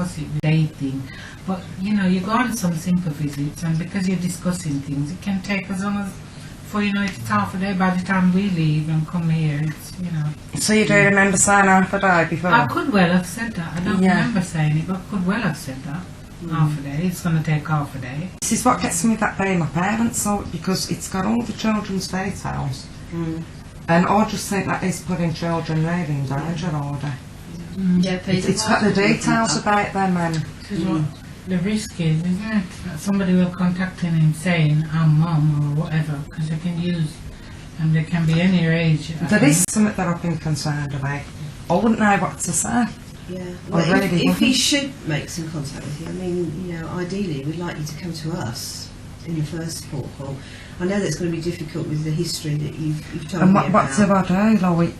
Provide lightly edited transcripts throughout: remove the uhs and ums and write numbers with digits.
discuss it with dating. But you know, you go on some simple visits, and because you're discussing things, it can take as long as, before you know it, it's half a day. By the time we leave and come here, it's, you know. So you do remember saying half a day before? I could well have said that. I don't remember saying it, but I could well have said that. Half a day. It's going to take half a day. This is what gets me with that being my parents, so, because it's got all the children's details. And I just think that is putting children really in danger order. Yeah, it's got the details about them, and what the risk is, isn't it? That somebody will contact him saying, I'm mum or whatever, because they can use, and they can be any age. There is something that I've been concerned about. I wouldn't know what to say. Yeah, well, if he should make some contact with you, I mean, you know, ideally we'd like you to come to us in the first port call. I know that's going to be difficult with the history that you've told me about. And what do I do, like,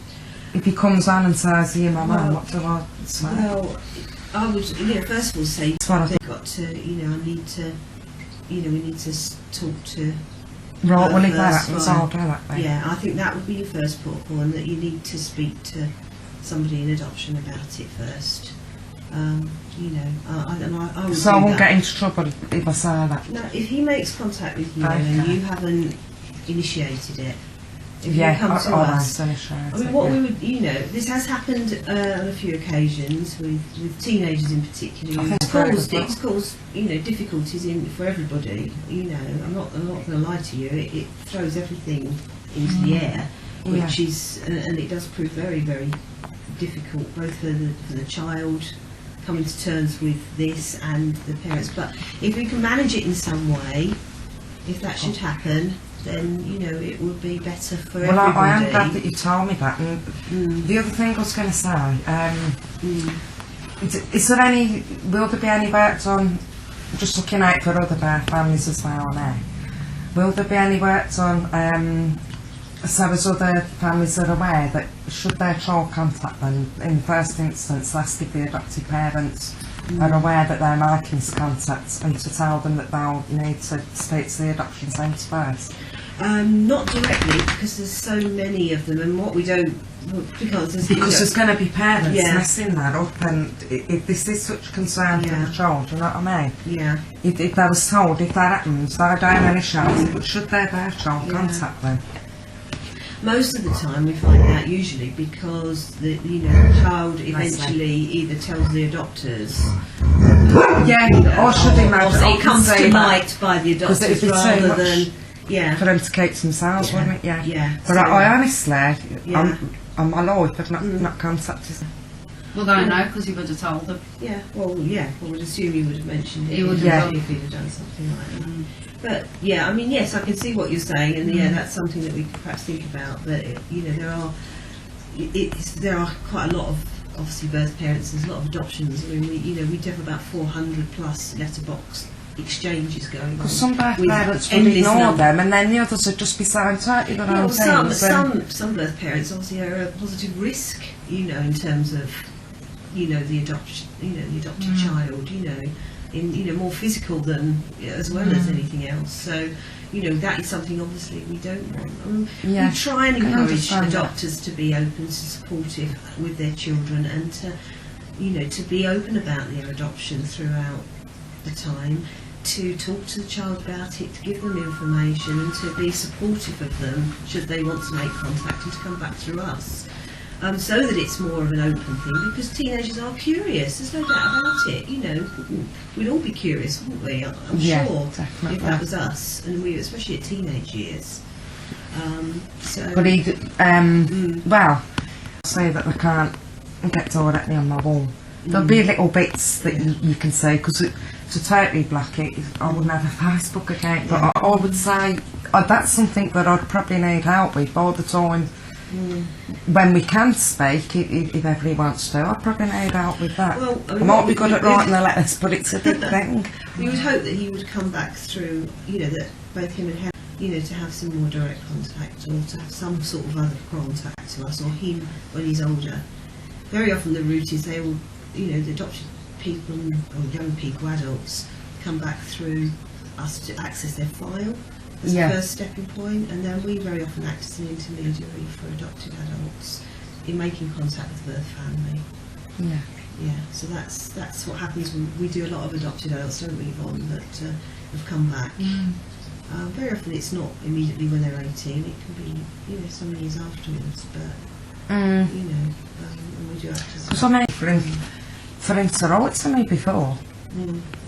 if he comes on and says, "Yeah, my mum," what do I say? Well, I would, you know, first of all say, they've got to, you know, I need to, you know, we need to talk to. Right, well, if that happens, I'll do that then. Yeah, I think that would be your first port call, and that you need to speak to somebody in adoption about it first. You know, I would. So I won't get into trouble if I say that. No, if he makes contact with you and you haven't initiated it, if you come to us, I mean, what we would, you know, this has happened on a few occasions with teenagers in particular. It's caused, you know, difficulties for everybody. You know, I'm not going to lie to you. It throws everything into the air, which is, and it does prove very, very difficult, both for the child coming to terms with this and the parents. But if we can manage it in some way, if that should happen, then, you know, it would be better for everybody. Well, I am glad that you told me that. And the other thing I was going to say, is there will there be any work on, just looking out for other birth families as well now, will there be any work on, so as other families are aware that should their child contact them, in the first instance, last if the adoptive parents are aware that they're making this contact, and to tell them that they'll need to speak to the adoption centre first? Not directly, because there's so many of them, and what we don't, because there's going to be parents messing that up, and if this is such a concern for the child, you know what I mean? Yeah. If they was told, if that happens, they don't initiate it, but should their birth child contact them? Most of the time we find out usually because the child eventually either tells the adopters, or should imagine it comes to light by the adopters rather than for them to keep to themselves, wouldn't it? Yeah. But I honestly, on my life, I've not contacted them. Well, I know, because you would have told them. Yeah, well, I would assume you would have mentioned it. He would have if he'd have done something like that. But I mean, yes, I can see what you're saying, and that's something that we could perhaps think about. But you know, there are quite a lot of obviously birth parents. There's a lot of adoptions. I mean, we have about 400 plus letterbox exchanges going on. Because some birth parents would ignore them, and then the others would just be saying totally their own things. Some birth parents obviously are a positive risk, you know, in terms of the adoption, the adopted child, in more physical than as well as anything else. So, that is something obviously we don't want. We try and encourage adopters to be open and supportive with their children, and to be open about their adoption throughout the time, to talk to the child about it, to give them information, and to be supportive of them should they want to make contact, and to come back through us. So that it's more of an open thing, because teenagers are curious, there's no doubt about it. We'd all be curious, wouldn't we? I'm sure, definitely. if that was us, and we, especially at teenage years. Well, I'll say that I can't get directly on my wall. There'll be little bits that you can see, because to totally block it, I wouldn't have a Facebook account, but I would say that's something that I'd probably need help with all the time. When we can speak, if everybody wants to, I'd probably need help with that. Well, I might be good at writing the letters, but it's a big thing. We would hope that he would come back through, that both him and Helen, to have some more direct contact, or to have some sort of other contact to us, or him when he's older. Very often the route is they will, the adopted people, or young people, adults, come back through us to access their file. As the first stepping point, and then we very often act as an intermediary for adopted adults in making contact with the birth family. Yeah, so that's what happens when we do a lot of adopted adults, don't we, Yvonne, that have come back. Very often it's not immediately when they're 18, it can be, you know, some years afterwards, but, you know, and we do have to... Because I mean, for him to write to me before,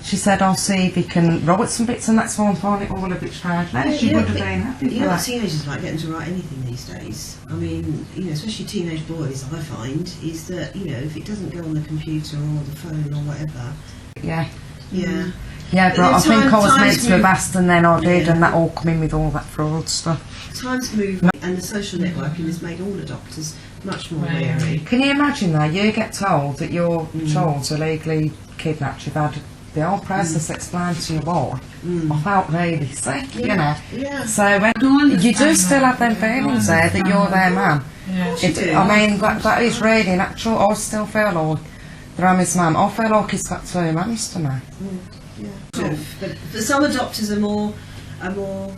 she said, I'll see if he can write some bits, and that's why I'm finding it all a bit strange. Now, she would have been happy You for know, that. teenagers like getting to write anything these days. I mean, you know, especially teenage boys, I find, is that, you know, if it doesn't go on the computer or the phone or whatever... Yeah. Yeah. Yeah, but I think I was meant to have move- asked, and then I did, Yeah. and that all come in with all that fraud stuff. Times move, and the social networking has made all adopters much more Right. wary. Can you imagine though, you get told that your child's illegally kidnapped, you've had the whole process explained to you all. I felt really sick, you know. Yeah. So when you do still have them feelings there that you're their man. Yeah. I mean, that is really natural. I still feel like that I'm his mum. I feel like he's got two mums to me. Yeah. But some adopters are more, I don't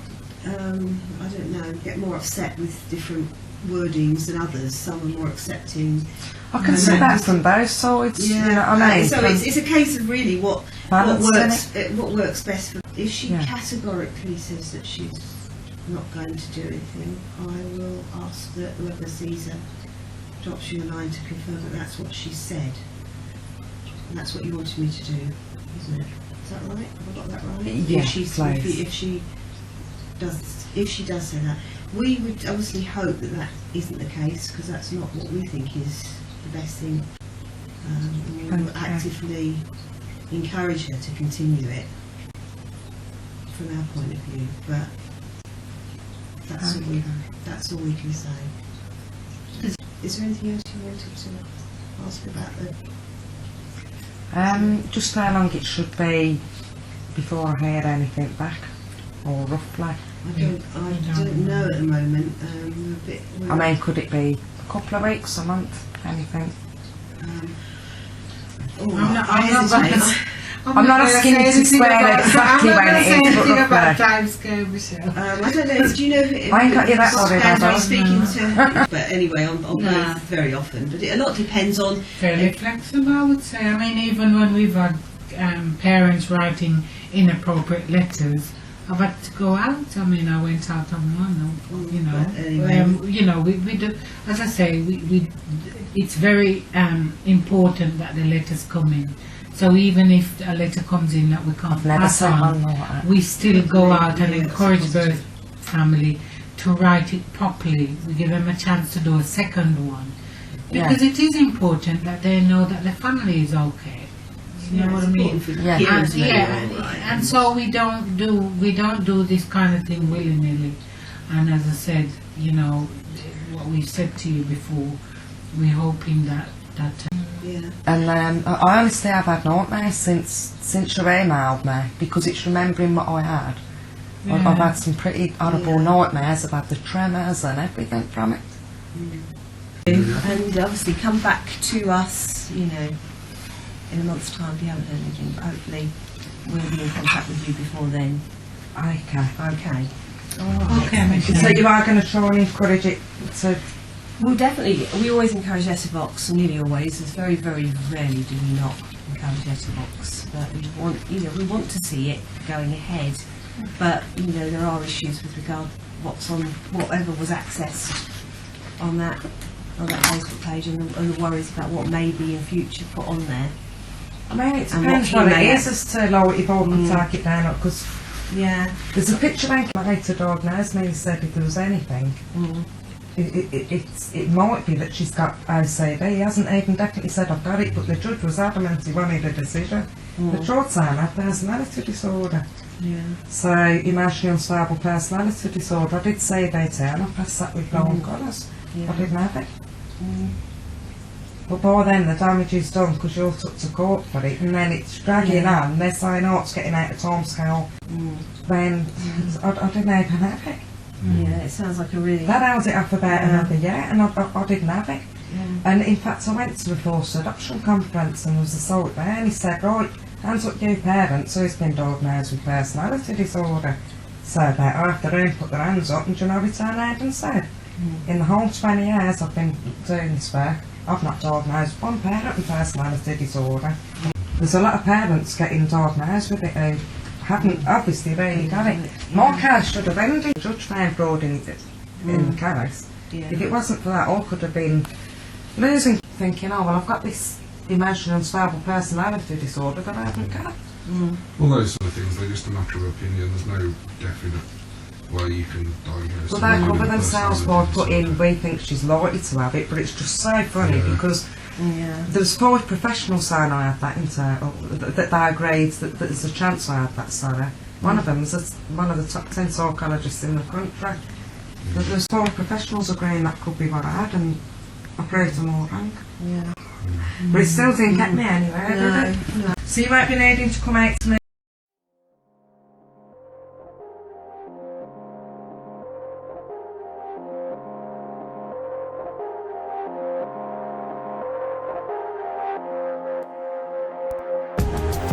know, get more upset with different wordings than others. Some are more accepting. I can see that from both sides. You know what I mean? So it's a case of really what works best for. If she Yeah. categorically says that she's not going to do anything, I will ask that whoever sees her drops you a line to confirm that that's what she said. And that's what you wanted me to do, isn't it? Is that right? Have I got that right? Yeah, if she does say that, we would obviously hope that that isn't the case, because that's not what we think is the best thing. And we will actively encourage her to continue it from our point of view. But that's all we can say. Is there anything else you wanted to ask about the? Just how long it should be before I hear anything back, or roughly. I don't know at the moment. I mean, could it be a couple of weeks, a month, anything? I'm not asking you to swear exactly when it is, but about roughly. time scale, Michelle. I don't know. Do you know if I ain't got you that worried, depends have I? on speaking to? But anyway, on both very often. But a lot depends on. Fairly flexible, I would say. I mean, even when we've had parents writing inappropriate letters, I've had to go out. I mean, I went out on one, you know. But anyway. You know, we do, as I say, it's very important that the letters come in. So even if a letter comes in that we can't Never pass said on, one more. we still go out and encourage both family to write it properly. We give them a chance to do a second one. Because it is important that they know that the family is okay. You know what I mean? Yeah. And so we don't do this kind of thing willy-nilly. And as I said, you know, what we've said to you before, we're hoping that And I honestly have had nightmares since you emailed me, because it's remembering what I had. I've had some pretty horrible nightmares. I've had the tremors and everything from it. And obviously come back to us, you know, in a month's time if you haven't heard anything. But hopefully we'll be in contact with you before then. Okay. Okay. Okay, Michelle. So you are going to try and encourage it to... Well, definitely. We always encourage letterbox, nearly always. It's very, very rarely do we not encourage letterbox. But we want to see it going ahead. But there are issues with regard what's on whatever was accessed on that Facebook page, and the worries about what may be in future put on there. I mean, it depends what it is as to like if I can take it down, because there's a picture later diagnosed me and said if there was anything. It might be that she's got OCD. He hasn't even definitely said I've got it, but the judge was adamant he wanted a decision. The judge saying I have personality disorder. So emotionally unstable personality disorder. I did say that and I passed that with flying colours. I didn't have it. But by then the damage is done because you're took to court for it, and then it's dragging on. They're saying, oh, it's getting out of time scale. Then I didn't even have it. Yeah, it sounds like a really... That held it up about another year, and I didn't have it. And in fact I went to a forced adoption conference and there was a salt there, and he said, right, hands up you parents who's been diagnosed with personality disorder. So about half the room put their hands up, and do you know what he turned around and said? In the whole 20 years I've been doing this work, I've not diagnosed one parent with personality disorder. There's a lot of parents getting diagnosed with it who haven't obviously really got it. My case should have ended. The judge found fraud in the case. Yeah. If it wasn't for that, I could have been losing, thinking, oh well, I've got this emotional unstable personality disorder that I haven't got. All those sort of things, they're just a matter of opinion. There's no definite way you can diagnose. Well, someone they with cover a themselves by personality putting, disorder. we think she's likely to have it, but it's just so funny Yeah. because there's 5 professionals saying I had that in total, that they agreed that there's a chance I had that, sorry. One of them is one of the top 10 psychologists in the country. There's 4 professionals agreeing that could be what I had, and I proved them all wrong. Yeah. But it still didn't get me anywhere, did it? No. So you won't be needing to come out to me.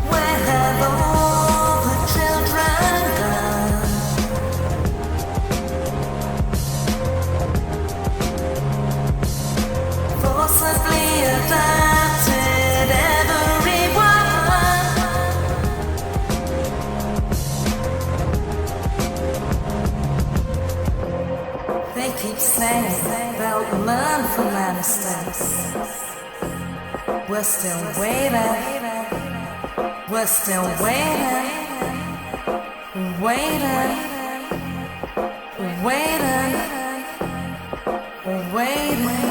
Where have all the children gone? Forcibly adopted everyone. They keep saying they'll learn from their mistakes. We're still waiting. We're still waiting, waiting, waiting, waiting.